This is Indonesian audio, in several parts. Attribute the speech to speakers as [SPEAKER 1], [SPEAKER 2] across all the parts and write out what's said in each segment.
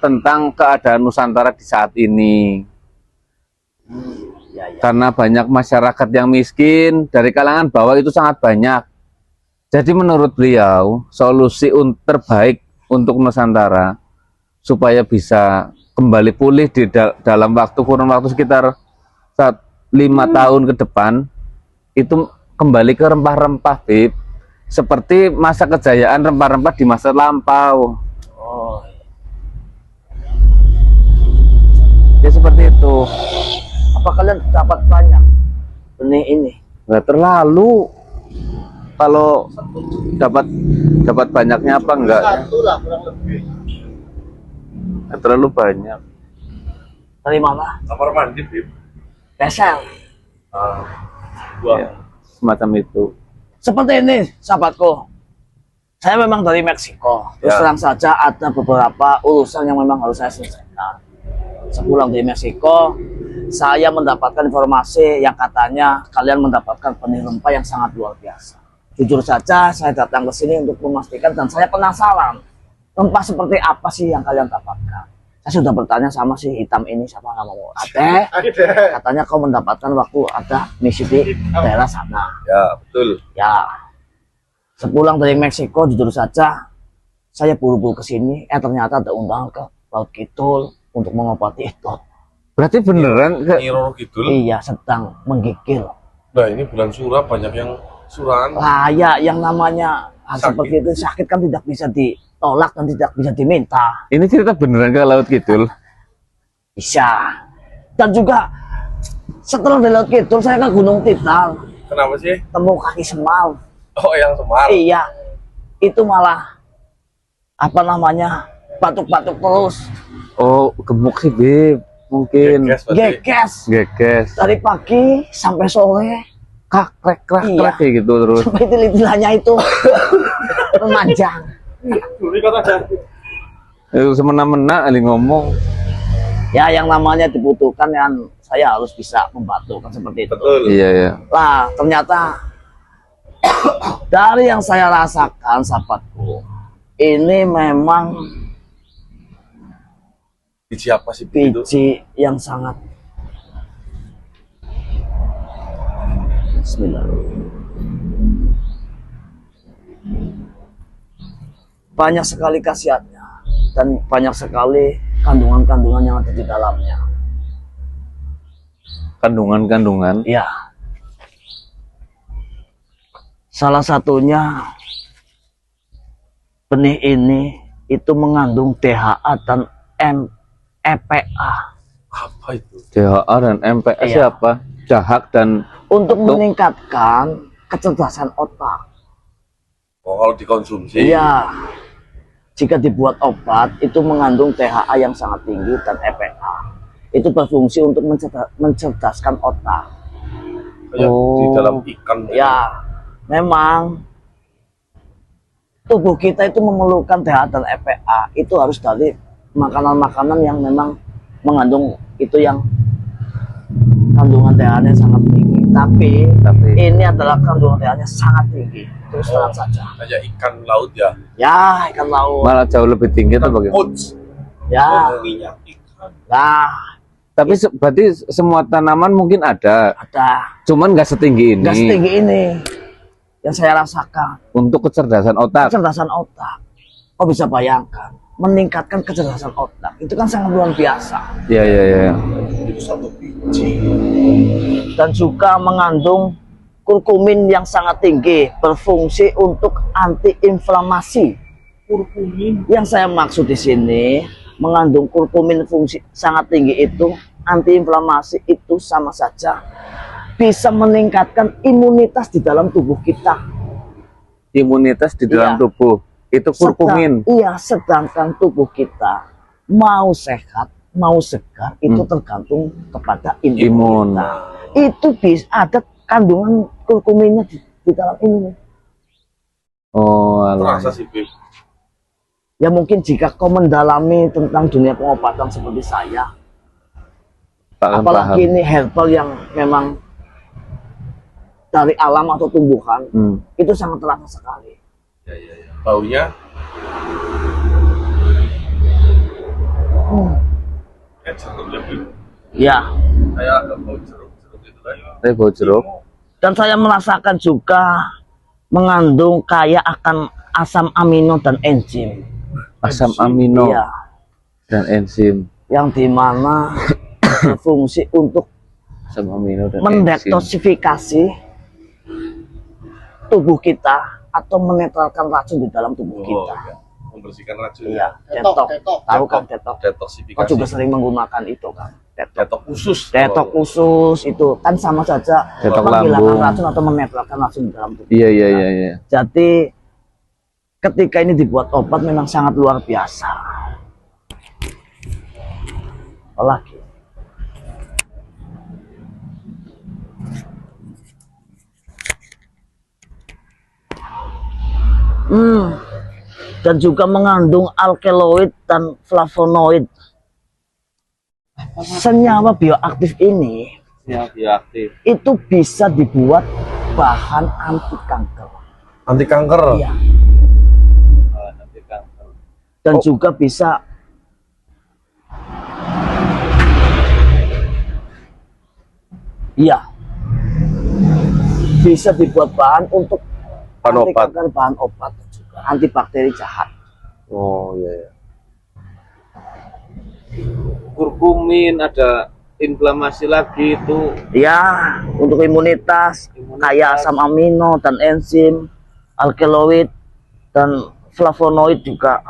[SPEAKER 1] tentang keadaan Nusantara di saat ini. Karena banyak masyarakat yang miskin dari kalangan bawah itu sangat banyak. Jadi menurut beliau solusi terbaik untuk Nusantara supaya bisa kembali pulih di dalam kurun waktu sekitar 5 tahun ke depan itu kembali ke rempah-rempah, Bib. Seperti masa kejayaan rempah-rempah di masa lampau.
[SPEAKER 2] Oh.
[SPEAKER 1] Ya seperti itu.
[SPEAKER 2] Apa kalian dapat banyak benih ini?
[SPEAKER 1] Nggak terlalu. Kalau dapat banyaknya apa enggak?
[SPEAKER 3] Satu lah kurang lebih.
[SPEAKER 1] Nggak terlalu banyak.
[SPEAKER 2] Dari mana?
[SPEAKER 3] Kamar mandi, Bib.
[SPEAKER 2] Besel.
[SPEAKER 3] Dua.
[SPEAKER 1] Ya, semacam itu.
[SPEAKER 2] Seperti ini, sahabatku. Saya memang dari Meksiko. Terus terang saja ada beberapa urusan yang memang harus saya selesaikan. Sepulang dari Meksiko, saya mendapatkan informasi yang katanya kalian mendapatkan benih rempah yang sangat luar biasa. Jujur saja, saya datang ke sini untuk memastikan dan saya penasaran rempah seperti apa sih yang kalian dapatkan. Saya sudah bertanya sama si hitam ini, siapa namamu? Ate. Katanya kau mendapatkan waktu ada misi di daerah sana.
[SPEAKER 3] Ya, betul.
[SPEAKER 2] Ya, sepulang dari Meksiko, jujur saja, saya buru-buru ke sini. Ternyata ada undangan ke Laut Kidul untuk mengobati itu.
[SPEAKER 1] Berarti beneran
[SPEAKER 3] Nyi Roro Kidul.
[SPEAKER 2] Iya, sedang menggigil.
[SPEAKER 3] Nah, ini bulan suram banyak yang suran.
[SPEAKER 2] Lah, ya, yang namanya
[SPEAKER 3] Sakit.
[SPEAKER 2] seperti itu sakit kan tidak bisa ditolak dan tidak bisa diminta.
[SPEAKER 1] ini cerita beneran ke Laut Kidul?
[SPEAKER 2] Bisa. Dan juga setelah dari Laut Kidul, saya ke Gunung Tital,
[SPEAKER 3] Kenapa sih?
[SPEAKER 2] temu kaki Semar.
[SPEAKER 3] Oh, yang Semar.
[SPEAKER 2] Iya, itu malah apa namanya batuk-batuk terus,
[SPEAKER 1] Oh, gemuk sih, Bib. Mungkin
[SPEAKER 3] Gekes pasti.
[SPEAKER 2] gekes
[SPEAKER 1] gekes.
[SPEAKER 2] dari pagi sampai sore,
[SPEAKER 1] Krek
[SPEAKER 2] Iya.
[SPEAKER 1] kayak gitu terus.
[SPEAKER 2] sampai titilanya itu memanjang.
[SPEAKER 1] Itu semena-mena ali ngomong.
[SPEAKER 2] Ya, yang namanya dibutuhkan yang saya harus bisa membantu kan seperti itu.
[SPEAKER 3] Betul.
[SPEAKER 1] Iya ya.
[SPEAKER 2] Lah, ternyata dari yang saya rasakan, sahabatku, ini memang
[SPEAKER 3] Biji apa sih itu?
[SPEAKER 2] biji yang sangat Bismillah. Banyak sekali khasiatnya dan banyak sekali kandungan-kandungan yang ada di dalamnya.
[SPEAKER 1] Kandungan-kandungan.
[SPEAKER 2] Ya. Salah satunya benih ini itu mengandung DHA dan EPA
[SPEAKER 3] Apa itu?
[SPEAKER 1] DHA dan MPS
[SPEAKER 2] Iya.
[SPEAKER 1] apa? Dahak dan
[SPEAKER 2] untuk meningkatkan kecerdasan otak.
[SPEAKER 3] Oh, kalau dikonsumsi.
[SPEAKER 2] Iya. Jika dibuat obat itu mengandung DHA yang sangat tinggi dan EPA. Itu berfungsi untuk mencerdaskan otak.
[SPEAKER 3] Kayak di dalam ikan.
[SPEAKER 2] Ya, memang tubuh kita itu memerlukan DHA dan EPA. Itu harus dari makanan-makanan yang memang mengandung itu yang kandungan DHA-nya sangat tinggi. Tapi ini adalah kandungan DHA-nya sangat tinggi. Terus terang saja.
[SPEAKER 3] Kayak ikan laut ya.
[SPEAKER 2] Ya, ikan laut.
[SPEAKER 1] malah jauh lebih tinggi itu bagaimana?
[SPEAKER 3] Oats.
[SPEAKER 2] Ya,
[SPEAKER 3] Minyak ikan.
[SPEAKER 2] nah,
[SPEAKER 1] Tapi berarti semua tanaman mungkin ada,
[SPEAKER 2] ada.
[SPEAKER 1] cuman nggak setinggi ini.
[SPEAKER 2] Nggak setinggi ini yang saya rasakan.
[SPEAKER 1] Untuk kecerdasan otak.
[SPEAKER 2] Kecerdasan otak. Kau bisa bayangkan, meningkatkan kecerdasan otak. Itu kan sangat luar biasa.
[SPEAKER 1] Iya iya iya.
[SPEAKER 3] Itu satu biji.
[SPEAKER 2] Dan juga mengandung kurkumin yang sangat tinggi, berfungsi untuk antiinflamasi.
[SPEAKER 3] Kurkumin.
[SPEAKER 2] Yang saya maksud di sini, mengandung kurkumin fungsi sangat tinggi itu, antiinflamasi itu sama saja bisa meningkatkan imunitas di dalam tubuh kita.
[SPEAKER 1] Imunitas di dalam
[SPEAKER 2] Iya.
[SPEAKER 1] tubuh itu kurkumin.
[SPEAKER 2] Iya, sedangkan tubuh kita mau sehat, mau segar itu tergantung kepada imun.
[SPEAKER 1] Imun.
[SPEAKER 2] Kita. Itu bisa ada kandungan kurkuminnya di dalam ini.
[SPEAKER 1] Oh, alah.
[SPEAKER 3] Terasa sih, Bib.
[SPEAKER 2] Ya mungkin jika kau mendalami tentang dunia pengobatan seperti saya,
[SPEAKER 1] Paham,
[SPEAKER 2] apalagi
[SPEAKER 1] paham.
[SPEAKER 2] ini herbal yang memang dari alam atau tumbuhan, itu sangat terasa sekali.
[SPEAKER 3] Ya. Baunya Kayak jeruknya Bim.
[SPEAKER 2] Ya.
[SPEAKER 3] Kayak agak bau jeruk itu lah.
[SPEAKER 1] Teh bau jeruk.
[SPEAKER 2] Dan saya merasakan juga mengandung kaya akan asam amino dan enzim.
[SPEAKER 1] Asam amino
[SPEAKER 2] Iya.
[SPEAKER 1] dan enzim.
[SPEAKER 2] Yang dimana berfungsi untuk
[SPEAKER 1] Asam amino dan enzim.
[SPEAKER 2] mendetoksifikasi tubuh kita atau menetralkan racun di dalam tubuh
[SPEAKER 3] Oh,
[SPEAKER 2] kita.
[SPEAKER 3] iya. Membersihkan racun.
[SPEAKER 2] Iya, detok. Tahu kan detok? Kau
[SPEAKER 3] Detoksifikasi.
[SPEAKER 2] juga sering menggunakan itu kan? Detok.
[SPEAKER 3] Detok khusus.
[SPEAKER 2] Detok khusus itu kan sama saja
[SPEAKER 1] Detok
[SPEAKER 2] menghilangkan
[SPEAKER 1] lambung.
[SPEAKER 2] racun atau menetralkan racun di dalam tubuh.
[SPEAKER 1] Iya iya iya iya.
[SPEAKER 2] Jadi ketika ini dibuat obat memang sangat luar biasa. Apalagi dan juga mengandung alkaloid dan flavonoid. Senyawa bioaktif ini
[SPEAKER 1] Ya, bioaktif.
[SPEAKER 2] itu bisa dibuat bahan anti kanker.
[SPEAKER 3] Anti kanker.
[SPEAKER 2] Iya.
[SPEAKER 1] Nanti kanker.
[SPEAKER 2] Dan juga bisa iya, bisa dibuat bahan untuk
[SPEAKER 3] Bahan
[SPEAKER 2] anti
[SPEAKER 3] obat.
[SPEAKER 2] kanker, bahan obat juga antibakteri jahat.
[SPEAKER 3] Oh iya. Iya.
[SPEAKER 1] Kurkumin, ada inflamasi lagi itu.
[SPEAKER 2] Ya, untuk imunitas, kaya asam amino dan enzim, alkaloid dan flavonoid juga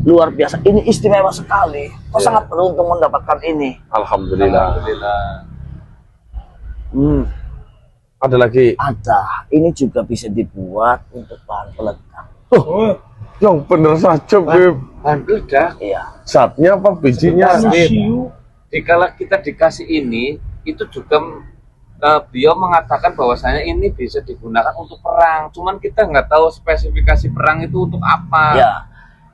[SPEAKER 2] luar biasa. Ini istimewa sekali. Kau sangat beruntung mendapatkan ini.
[SPEAKER 3] Alhamdulillah.
[SPEAKER 1] Alhamdulillah.
[SPEAKER 3] Ada lagi.
[SPEAKER 2] Ada. Ini juga bisa dibuat untuk bahan peledak.
[SPEAKER 3] Oh, yang bener saja, Bim.
[SPEAKER 1] Bahan peledak.
[SPEAKER 2] Iya.
[SPEAKER 3] Zatnya apa bijinya?
[SPEAKER 1] Dikala kita dikasih ini, itu juga beliau mengatakan bahwasanya ini bisa digunakan untuk perang. Cuman kita nggak tahu spesifikasi perang itu untuk apa.
[SPEAKER 2] Ya.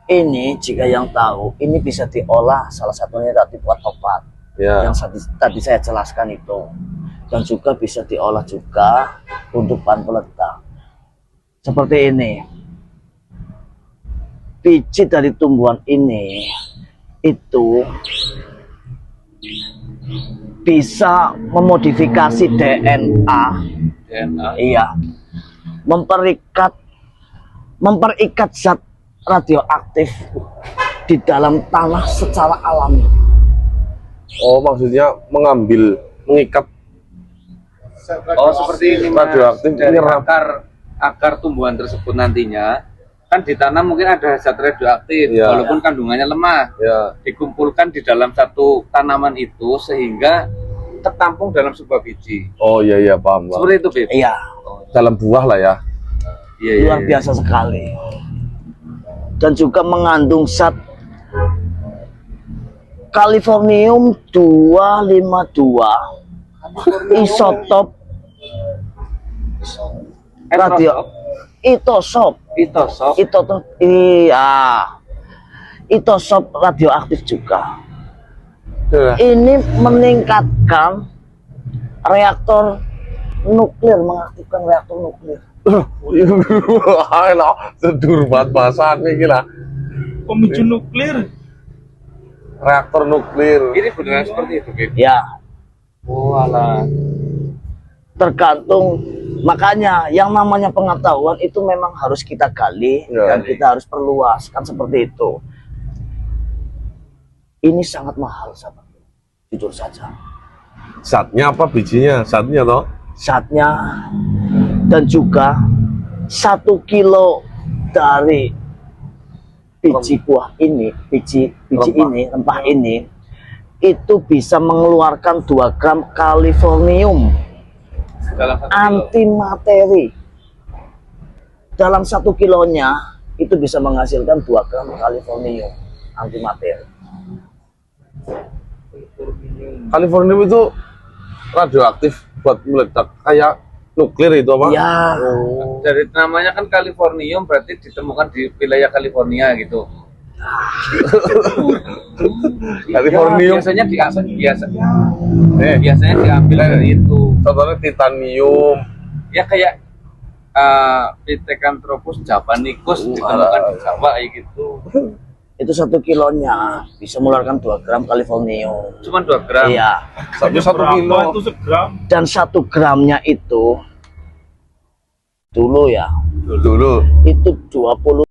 [SPEAKER 2] Ini jika yang tahu, ini bisa diolah salah satunya tadi buat obat.
[SPEAKER 3] Ya.
[SPEAKER 2] Yang tadi saya jelaskan itu. Dan juga bisa diolah juga untuk bahan peledak. Seperti ini. Biji dari tumbuhan ini itu bisa memodifikasi DNA.
[SPEAKER 1] DNA.
[SPEAKER 2] Iya. Memperikat zat radioaktif di dalam tanah secara alami.
[SPEAKER 3] Oh, maksudnya mengikat
[SPEAKER 1] Oh, seperti ini Mas.
[SPEAKER 3] radioaktif
[SPEAKER 1] Dari
[SPEAKER 3] nyerap.
[SPEAKER 1] akar tumbuhan tersebut nantinya kan ditanam mungkin ada zat radioaktif
[SPEAKER 3] Ya.
[SPEAKER 1] walaupun kandungannya lemah.
[SPEAKER 3] Ya.
[SPEAKER 1] Dikumpulkan di dalam satu tanaman itu sehingga tertampung dalam sebuah biji.
[SPEAKER 3] Oh iya iya paham, paham.
[SPEAKER 1] Seperti itu, Bib.
[SPEAKER 2] Iya,
[SPEAKER 3] Dalam buah lah ya.
[SPEAKER 1] Iya, iya,
[SPEAKER 2] luar
[SPEAKER 1] iya.
[SPEAKER 2] biasa sekali. Dan juga mengandung zat Californium 252 isotop radio isotop radioaktif juga.
[SPEAKER 3] Ya.
[SPEAKER 2] Ini meningkatkan reaktor nuklir, mengaktifkan reaktor nuklir.
[SPEAKER 3] Enak, sedur banget bahasan nih gila.
[SPEAKER 4] Pemicu nuklir.
[SPEAKER 3] Reaktor nuklir.
[SPEAKER 1] Ini beneran seperti itu, Bib.
[SPEAKER 2] Ya,
[SPEAKER 1] Oh, alah.
[SPEAKER 2] tergantung. Makanya yang namanya pengetahuan itu memang harus kita gali
[SPEAKER 3] Ya,
[SPEAKER 2] dan kita harus perluas, kan seperti itu. Ini sangat mahal, sahabat. Jujur saja.
[SPEAKER 3] Zatnya apa bijinya? Zatnya toh?
[SPEAKER 2] Zatnya dan juga 1 kilo dari biji buah ini, biji
[SPEAKER 3] Rempah.
[SPEAKER 2] ini, rempah ini, itu bisa mengeluarkan 2 gram Californium
[SPEAKER 1] Dalam 1 kilo.
[SPEAKER 2] antimateri. Dalam 1 kilonya itu bisa menghasilkan 2 gram Californium antimateri.
[SPEAKER 3] Californium itu radioaktif buat meledak kayak nuklir itu apa?
[SPEAKER 2] Ya,
[SPEAKER 1] Dari namanya kan Californium berarti ditemukan di wilayah California gitu.
[SPEAKER 3] Californium.
[SPEAKER 1] Biasanya biasanya diambil dari itu.
[SPEAKER 3] Contohnya titanium.
[SPEAKER 1] Ya kayak Pithecanthropus javanicus ditemukan di Jawa kayak gitu.
[SPEAKER 2] itu 1 kilonya bisa mengeluarkan 2 gram kalifornium.
[SPEAKER 1] Cuma 2 gram.
[SPEAKER 2] Iya.
[SPEAKER 3] Sampai 1 kilo.
[SPEAKER 4] Itu segram.
[SPEAKER 2] Dan 1 gramnya itu dulu ya
[SPEAKER 3] Dulu.
[SPEAKER 2] itu 20